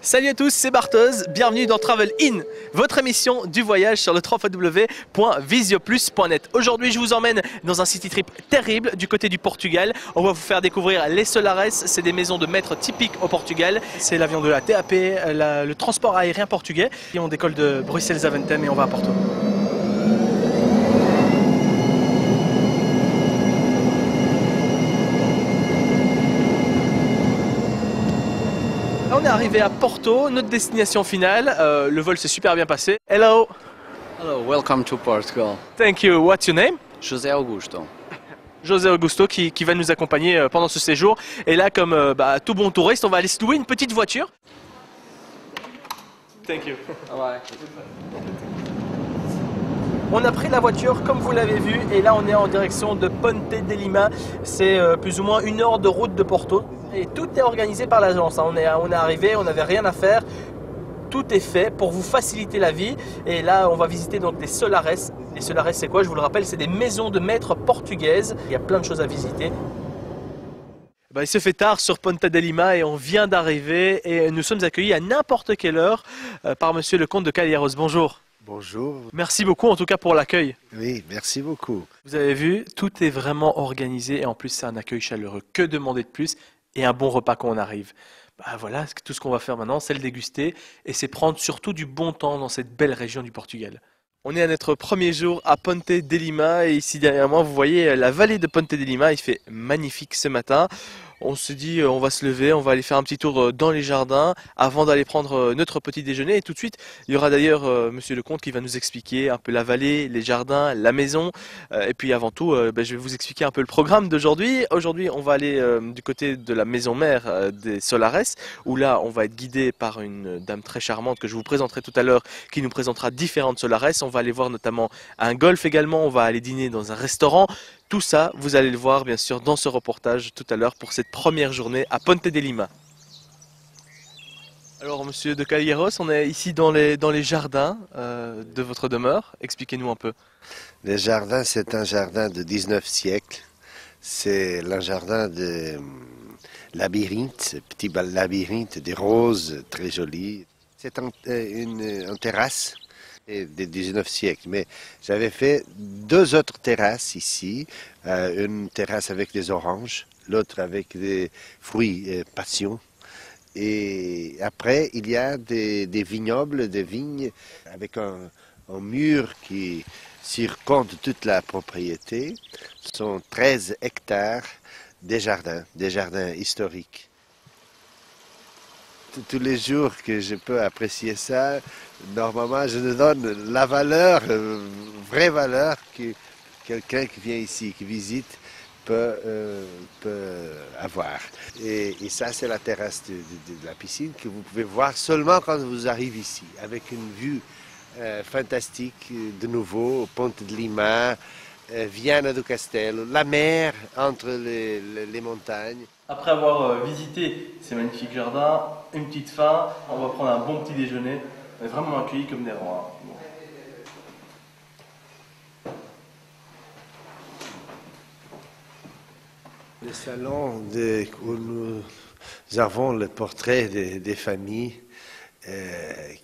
Salut à tous, c'est Barthoz, bienvenue dans Travel In, votre émission du voyage sur le www.visioplus.net. Aujourd'hui, je vous emmène dans un city trip terrible du côté du Portugal. On va vous faire découvrir les Solares, c'est des maisons de maître typiques au Portugal. C'est l'avion de la TAP, le transport aérien portugais. Et on décolle de Bruxelles-Zaventem et on va à Porto. On est arrivé à Porto, notre destination finale. Le vol s'est super bien passé. Hello. Hello, welcome to Portugal. Thank you. What's your name? José Augusto. José Augusto qui va nous accompagner pendant ce séjour. Et là, comme tout bon touriste, on va aller se louer une petite voiture. Thank you. Bye. On a pris la voiture comme vous l'avez vu et là on est en direction de Ponte de Lima. C'est plus ou moins 1 heure de route de Porto. Et tout est organisé par l'agence. On est arrivé, on n'avait rien à faire. Tout est fait pour vous faciliter la vie. Et là, on va visiter donc des Solares. Les Solares, c'est quoi? Je vous le rappelle, c'est des maisons de maître portugaises. Il y a plein de choses à visiter. Il se fait tard sur Ponte de Lima et on vient d'arriver. Et nous sommes accueillis à n'importe quelle heure par monsieur le comte de Calheiros. Bonjour. Bonjour. Merci beaucoup en tout cas pour l'accueil. Oui, merci beaucoup. Vous avez vu, tout est vraiment organisé et en plus c'est un accueil chaleureux. Que demander de plus? Et un bon repas quand on arrive. Voilà, tout ce qu'on va faire maintenant, c'est le déguster et c'est prendre surtout du bon temps dans cette belle région du Portugal. On est à notre premier jour à Ponte de Lima et ici derrière moi, vous voyez la vallée de Ponte de Lima. Il fait magnifique ce matin. On se dit, on va se lever, on va aller faire un petit tour dans les jardins avant d'aller prendre notre petit déjeuner. Et tout de suite, il y aura d'ailleurs monsieur le comte qui va nous expliquer un peu la vallée, les jardins, la maison. Et puis avant tout, je vais vous expliquer un peu le programme d'aujourd'hui. Aujourd'hui, on va aller du côté de la maison mère des Solares, où là, on va être guidé par une dame très charmante que je vous présenterai tout à l'heure, qui nous présentera différentes Solares. On va aller voir notamment un golf également, on va aller dîner dans un restaurant. Tout ça, vous allez le voir bien sûr dans ce reportage tout à l'heure pour cette première journée à Ponte de Lima. Alors monsieur de Calheiros, on est ici dans les jardins de votre demeure. Expliquez-nous un peu. Le jardin, c'est un jardin du 19e siècle. C'est le jardin de labyrinthe, petit labyrinthe de roses très joli. C'est une terrasse du 19e siècle, mais j'avais fait 2 autres terrasses ici, une terrasse avec des oranges, l'autre avec des fruits passion, et après il y a des vignobles, des vignes avec un mur qui circonde toute la propriété. Ce sont 13 hectares des jardins historiques. Tous les jours que je peux apprécier ça, normalement je me donne la valeur, vraie valeur que quelqu'un qui vient ici, qui visite, peut avoir. Et ça, c'est la terrasse de la piscine que vous pouvez voir seulement quand vous arrivez ici, avec une vue fantastique, de nouveau, Ponte de Lima, Viana do Castelo, la mer entre les montagnes. Après avoir visité ces magnifiques jardins, une petite faim, on va prendre un bon petit déjeuner. On est vraiment accueillis comme des rois. Le salon où nous avons le portrait des familles,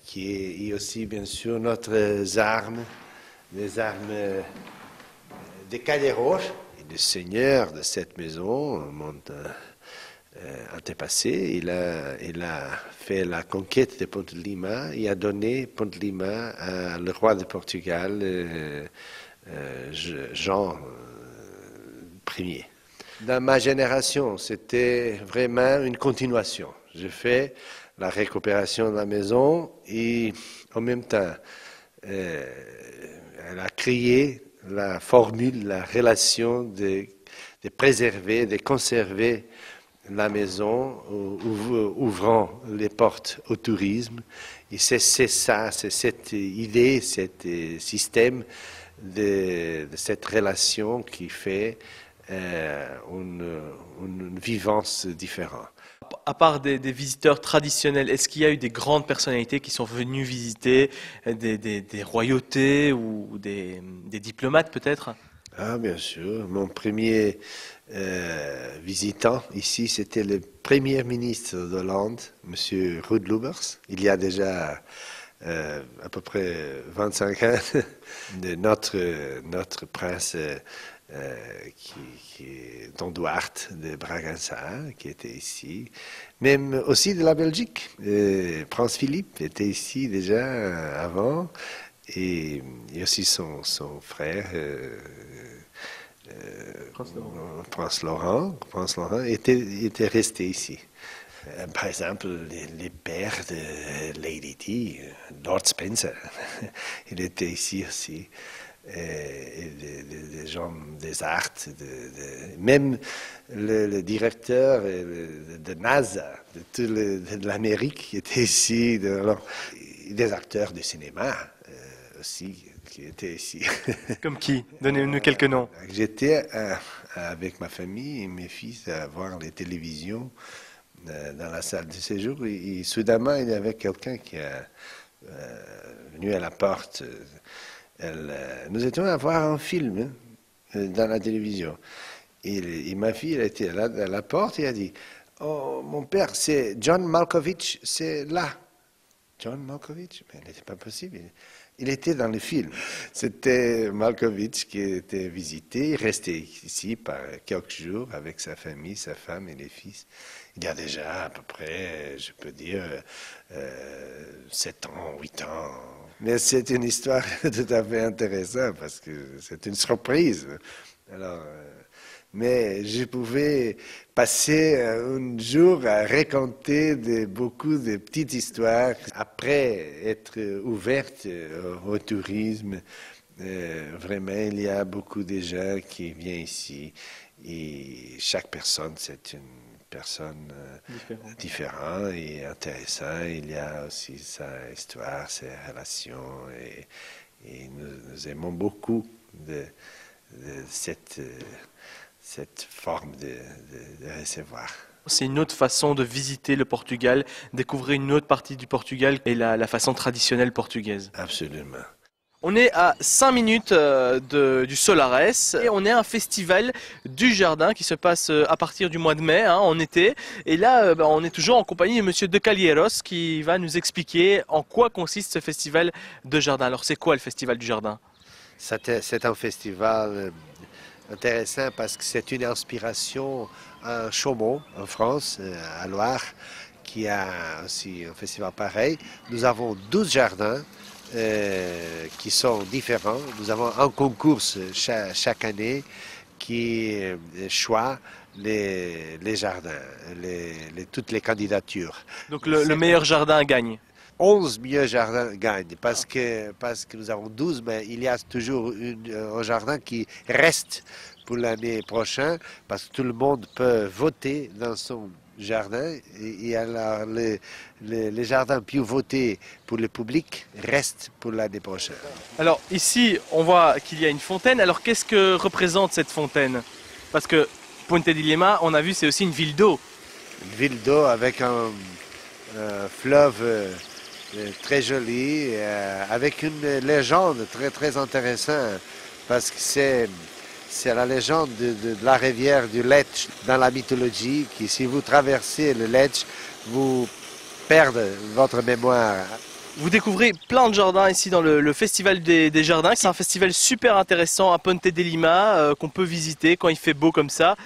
qui est aussi bien sûr notre armes, les armes des Calheiros. Le seigneur de cette maison, mon antépassé, il a fait la conquête de Ponte de Lima et a donné Ponte de Lima à le roi de Portugal, Jean Ier. Dans ma génération, c'était vraiment une continuation. J'ai fait la récupération de la maison et en même temps, elle a créé la formule, la relation de préserver, de conserver la maison, ouvrant les portes au tourisme. Et c'est ça, c'est cette idée, cet système de cette relation qui fait une vivance différente. À part des visiteurs traditionnels, est-ce qu'il y a eu des grandes personnalités qui sont venues visiter, des royautés ou des diplomates peut-être? Ah, bien sûr. Mon premier visitant ici, c'était le premier ministre d'Hollande, M. Ruud Lubbers. Il y a déjà à peu près 25 ans, de notre prince Don Duarte de Bragança, qui était ici. Même aussi de la Belgique. Prince Philippe était ici déjà avant. Et aussi son frère, Prince Laurent était resté ici. Par exemple, les pères de Lady Di, Lord Spencer, il était ici aussi. Et des gens des arts, même le directeur de NASA, de l'Amérique, était ici. Des acteurs de cinéma aussi qui étaient ici. Comme qui? Donnez-nous quelques noms. J'étais avec ma famille et mes fils à voir les télévisions dans la salle de séjour et soudainement il y avait quelqu'un qui est venu à la porte. Nous étions à voir un film dans la télévision et ma fille elle était là à la porte et elle a dit « Oh, mon père, c'est John Malkovich, c'est là. » John Malkovich? Mais il n'était pas possible. Il était dans le film. C'était Malkovich qui était visité, resté ici par quelques jours avec sa famille, sa femme et les fils. Il y a déjà à peu près, je peux dire, 7 ans, 8 ans. Mais c'est une histoire tout à fait intéressante parce que c'est une surprise. Alors, mais je pouvais passer un jour à raconter beaucoup de petites histoires après être ouverte au tourisme. Vraiment, il y a beaucoup de gens qui viennent ici et chaque personne, c'est une personne différente et intéressante. Il y a aussi sa histoire, ses relations et nous aimons beaucoup de cette forme de recevoir. C'est une autre façon de visiter le Portugal, découvrir une autre partie du Portugal et la façon traditionnelle portugaise. Absolument. On est à 5 minutes du Solares et on est à un festival du jardin qui se passe à partir du mois de mai, en été. Et là, on est toujours en compagnie de Monsieur De Calieros qui va nous expliquer en quoi consiste ce festival de jardin. Alors c'est quoi le festival du jardin? C'est un festival intéressant parce que c'est une inspiration à Chaumont, en France, à Loire, qui a aussi un festival pareil. Nous avons 12 jardins qui sont différents. Nous avons un concours chaque année qui choisit les jardins, toutes les candidatures. Donc le meilleur jardin gagne. 11 meilleurs jardins gagnent parce que nous avons 12, mais il y a toujours un jardin qui reste pour l'année prochaine parce que tout le monde peut voter dans son jardin et alors les jardins plus votés pour le public restent pour l'année prochaine. Alors ici, on voit qu'il y a une fontaine. Alors qu'est-ce que représente cette fontaine? Parce que Ponte de Lima, on a vu, c'est aussi une ville d'eau. Une ville d'eau avec un fleuve très joli, avec une légende très très intéressante parce que c'est la légende de la rivière du Lech dans la mythologie qui si vous traversez le Lech, vous perdez votre mémoire. Vous découvrez plein de jardins ici dans le Festival des Jardins. C'est un festival super intéressant à Ponte de Lima qu'on peut visiter quand il fait beau comme ça.